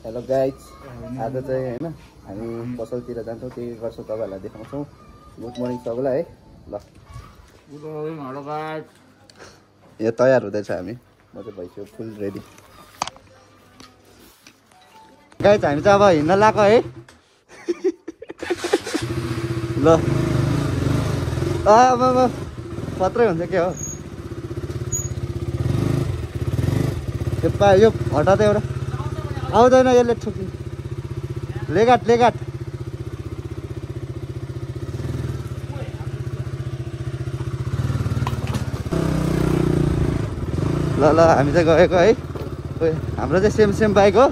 Hello guys, आज चाहिँ होइन हामी पसलतिर जान्छौँ, त्यही गर्छौँ, तपाईँहरूलाई देखाउँछौँ। गुड मर्निङ सबैलाई है। ल गुड मर्निङ हेलो गाइज। यो तयार हुँदैछ, हामी म चाहिँ भइसक्यो फुल रेडी। गाइज हामी चाहिँ अब हिँड्न लाग्यो है। ल अब पत्रै हुन्छ के हो यो हटाउँदै एउटा आउँदैन, यसले ठुक्नु लेगाट लेगाट। ल ल हामी चाहिँ गएको है। हाम्रो चाहिँ सेम सेम बाइक हो।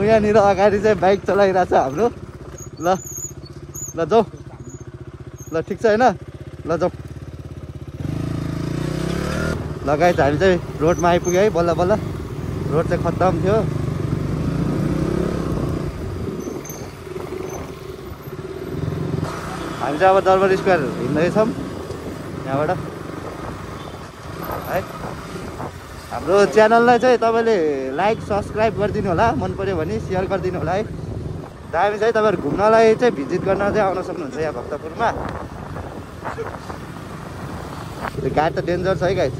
यहाँनिर अगाडि चाहिँ बाइक चलाइरहेछ हाम्रो। ल ल जाऊ, ल ठिक छ होइन, ल जाऊ। लगायत हामी चाहिँ रोडमा आइपुग्यो है, बल्ल बल्ल। रोड चाहिँ खत्तम थियो। हामी चाहिँ अब दरबार स्क्वायर हिँड्दैछौँ यहाँबाट है। हाम्रो च्यानललाई चाहिँ तपाईँले लाइक सब्सक्राइब गरिदिनु होला, मन पऱ्यो भने सेयर गरिदिनु होला है। हामी चाहिँ तपाईँहरू घुम्नलाई चाहिँ भिजिट गर्न चाहिँ आउन सक्नुहुन्छ यहाँ भक्तपुरमा। त्यो गाडी त डेन्जर छ है गाइस।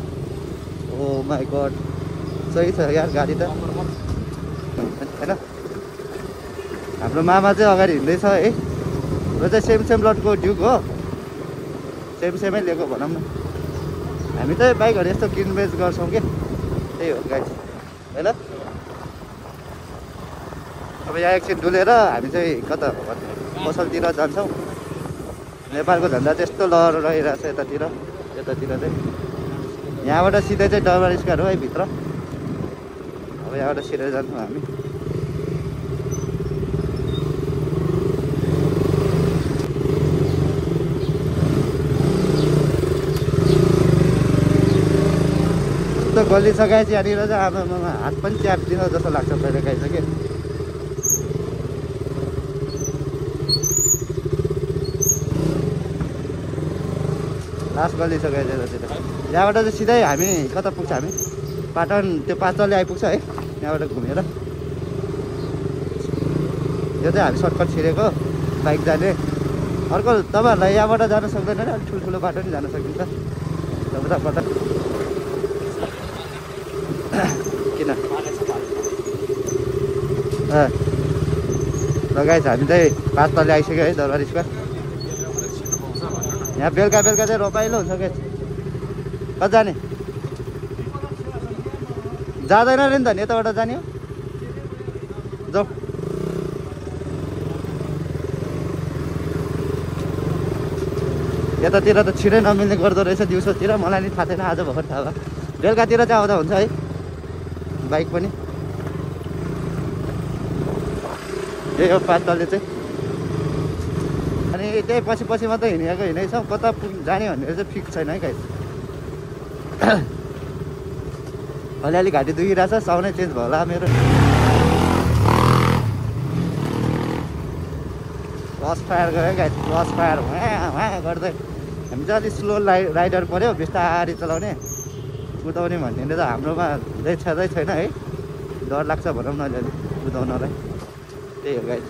ओ माई गड, सही छ यार गाडी त होइन। हाम्रो मामा चाहिँ अगाडि हिँड्दैछ है। र चाहिँ सेम सेम लटको ड्युक हो, सेम सेमै लिएको भनौँ न। हामी चाहिँ बाइकहरू यस्तो किनबेच गर्छौँ कि, त्यही हो गाइस होइन। अब यहाँ एकछिन डुलेर हामी चाहिँ कता पसलतिर जान्छौँ। नेपालको झन्डा चाहिँ यस्तो लहर रहिरहेको छ यतातिर चाहिँ। यहाँबाट सिधै चाहिँ दरबार स्क्वायर हो है भित्र। अब यहाँबाट सिधै जान्छौँ हामी। यस्तो गल्ली छ गाइस यहाँनिर चाहिँ। आमामा हात पनि च्याप्दिन जस्तो लाग्छ पहिला गाइस के। लास्ट गल्ली छ गाइस यतातिर। यहाँबाट चाहिँ सिधै हामी कता पुग्छ, हामी पाटन त्यो पाँचले आइपुग्छ है यहाँबाट घुमेर। यो चाहिँ हामी सर्टकट छिरेको बाइक जाने। अर्को तपाईँहरूलाई यहाँबाट जान सक्दैन नि, अलिक ठुल्ठुलो बाटो नि जान सकिन्छ उताबाट। किन लगाइछ हामी चाहिँ पाँच तले आइसक्यो है दरबार स्क्वायर। यहाँ बेलुका बेलुका चाहिँ रमाइलो हुन्छ क्या। कता जाने, जाँदैन अरे नि त, यताबाट जाने हो। जाऊ यतातिर त छिटै नमिल्ने गर्दो रहेछ दिउँसोतिर। मलाई नि थाहा छैन, आज भर्खर थाहा भयो। बेलुकातिर चाहिँ आउँदा हुन्छ है बाइक पनि। यही हो पाँच तले चाहिँ। अनि त्यही पछि पछि मात्रै हिँडेछौँ, कता जाने भनेर चाहिँ फिक्स छैन है गाइस। अलिअलि घाँटी दुखिरहेछ, साउन्डै चेन्ज भयो होला मेरो। क्रस फायर गयो गाइस, क्रस फायर वहाँ गर्दै। हामी चाहिँ अलिक स्लो राइडर पऱ्यो, बिस्तारै चलाउने कुदाउने भन्ने त हाम्रोमा छँदै छैन है। डर लाग्छ भनौँ न अलिअलि कुदाउनलाई, त्यही हो गाइस।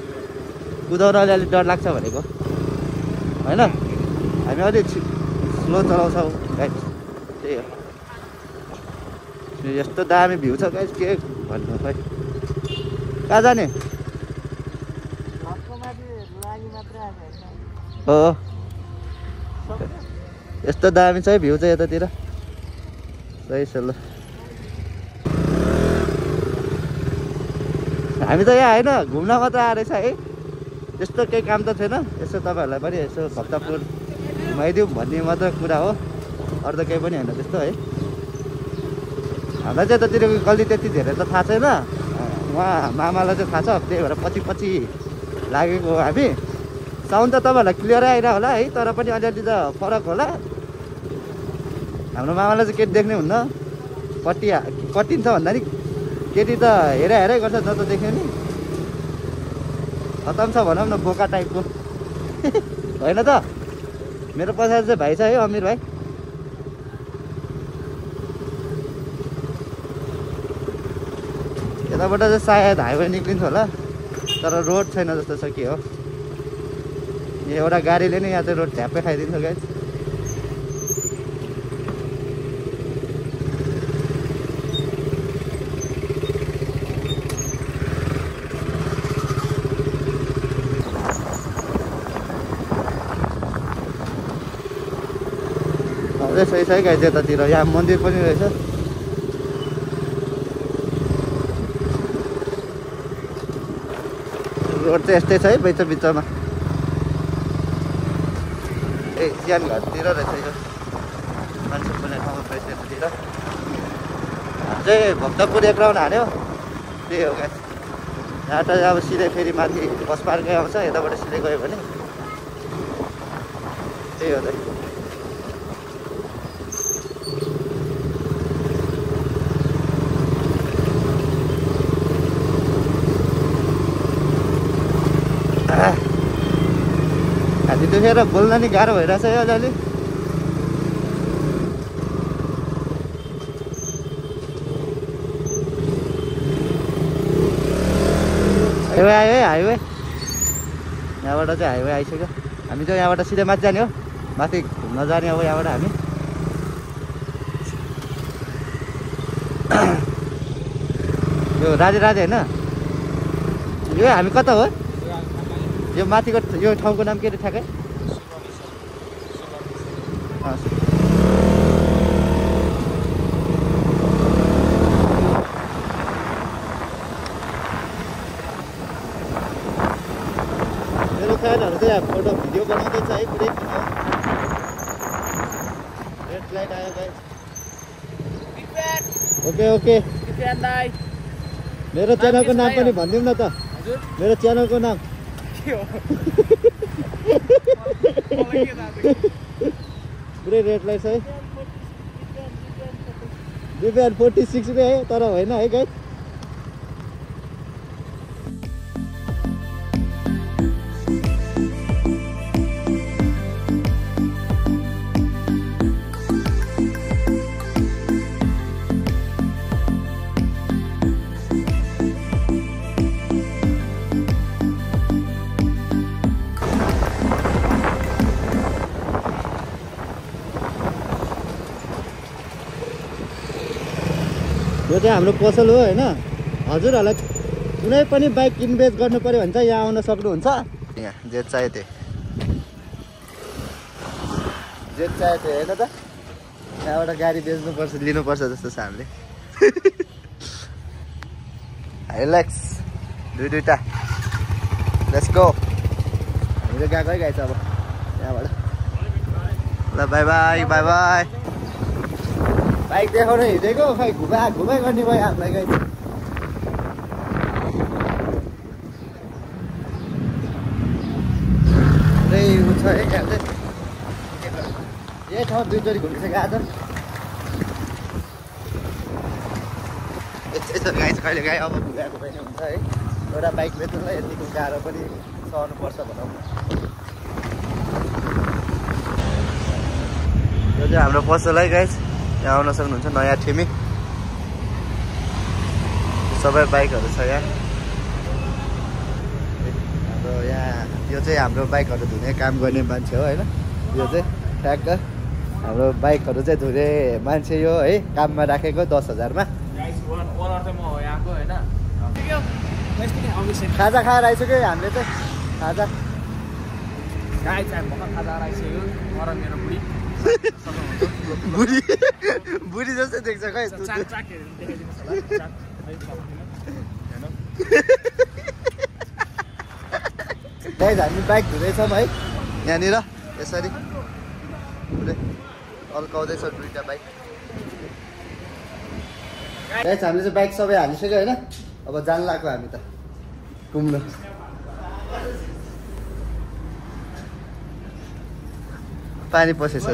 कुदाउन अलिअलि डर लाग्छ भनेको होइन। हामी अलिक स्लो चलाउँछौँ गाइस, त्यही हो। यस्तो दामी भ्यू छ गाइस, के भन्नु खै। कहाँ जाने हो, यस्तो दामी छ है भ्यू चाहिँ यतातिर। सही छ। ल हामी त यहाँ होइन घुम्न मात्रै आएर छ है, त्यस्तो केही काम त छैन। यसो तपाईँहरूलाई पनि यसो भक्तपुर घुमाइदिउँ भन्ने मात्रै कुरा हो, अरू त केही पनि होइन त्यस्तो है। हामीलाई चाहिँ यतातिरको गल्ली त्यति धेरै त थाहा छैन, उहाँ मामालाई चाहिँ थाहा छ, त्यही भएर पछि पछि लागेको हो हामी। साउन्ड त तपाईँहरूलाई क्लियरै आइरह होला है, तर पनि अलिअलि त फरक होला। हाम्रो मामालाई चाहिँ केटी देख्ने हुन्न, कटिन्छ भन्दा नि केटी त हेरै गर्छ जता देख्यो नि। खतम छ भनौँ न, बोका टाइपको होइन त। मेरो पछाडि चाहिँ भाइ छ है, अमिर भाइ। यताबाट चाहिँ सायद हाइवे निक्लिन्छ होला, तर रोड छैन जस्तो छ के हो। एउटा गाडीले नै यहाँ चाहिँ रोड झ्याप्पै खाइदिन्छ गाइस। सही छ है गाइस, यतातिर यहाँ मन्दिर पनि रहेछ। रोड चाहिँ यस्तै छ है बिचमा। ए ज्यान घरतिर रहेछ यो मान्छे बोल्ने ठाउँ रहेछ यतातिर। चाहिँ भक्तपुर एक राउन्ड हान्यो, त्यही हो गाइस। यहाँ त अब सिधै फेरि माथि बस पार्कै आउँछ, यताबाट सिधै गयो भने त्यही हो त। हात्ती दुखेर बोल्न नि गाह्रो भइरहेछ है अलिअलि। हाइवे आयो है, हाइवे यहाँबाट चाहिँ हाइवे आइसक्यो। हामी चाहिँ यहाँबाट सिधै माथि जाने हो, माथि घुम्न जाने अब यहाँबाट हामी। यो राधे राधे होइन, यो हामी कता हो? यो माथिको यो ठाउँको नाम के अरे ठ्याक्कै? मेरो फ्यानहरू चाहिँ फोटो भिडियो बनाउँदैछ है पुरै। रेड लाइट आयो गाइस। ओके ओके, मेरो च्यानलको नाम पनि भनिदिउँ न त। मेरो च्यानलको नाम पुरै रेड लाइट छ है। दिव्यान 46 नै है, तर होइन है गाइस। यो चाहिँ हाम्रो पसल हो होइन। हजुरहरूलाई कुनै पनि बाइक किनबेच गर्नु पऱ्यो भने चाहिँ यहाँ आउन सक्नुहुन्छ। यहाँ जे चाहियो त्यही, जे चाहियो त्यही होइन त। यहाँबाट गाडी बेच्नुपर्छ, लिनुपर्छ जस्तो छ हामीले। हाइलक्स दुईवटा, लेट्स गो। हामीले गएको है गाइस अब यहाँबाट। ल by by by by. Bike देखाउन हिँडेको खै घुमाइ गर्ने भयो हामीलाई गाइस। पुरै उ छ है यहाँ चाहिँ। यही ठाउँ दुईचोटि घुमिसक्यो आज। यस्तै छ गाइस, कहिले काहीँ अब घुमाएको पनि हुन्छ है। एउटा बाइक बेच्नुलाई यतिको गाह्रो पनि सहनुपर्छ भनौँ। यो चाहिँ हाम्रो पसल है गाइस, यहाँ आउन सक्नुहुन्छ। नयाँ ठिमी सबै बाइकहरू छ यहाँ। हाम्रो यहाँ यो चाहिँ हाम्रो बाइकहरू धुने काम गर्ने मान्छे हो होइन। यो चाहिँ ठ्याक्क हाम्रो बाइकहरू चाहिँ धुने मान्छे यो है, काममा राखेको 10,000मा। खाजा खाएर आइसक्यो हामीले चाहिँ। खाजा बुढी जस्तै देख्छ खै। गाइस हामी बाइक धुँदैछौँ है यहाँनिर, यसरी पुरै अल्काउँदैछ दुईवटा बाइक। गाइस हामीले चाहिँ बाइक सबै हालिसक्यो होइन। अब जान लाग्यो हामी त घुम्नु। पानी पसेछ।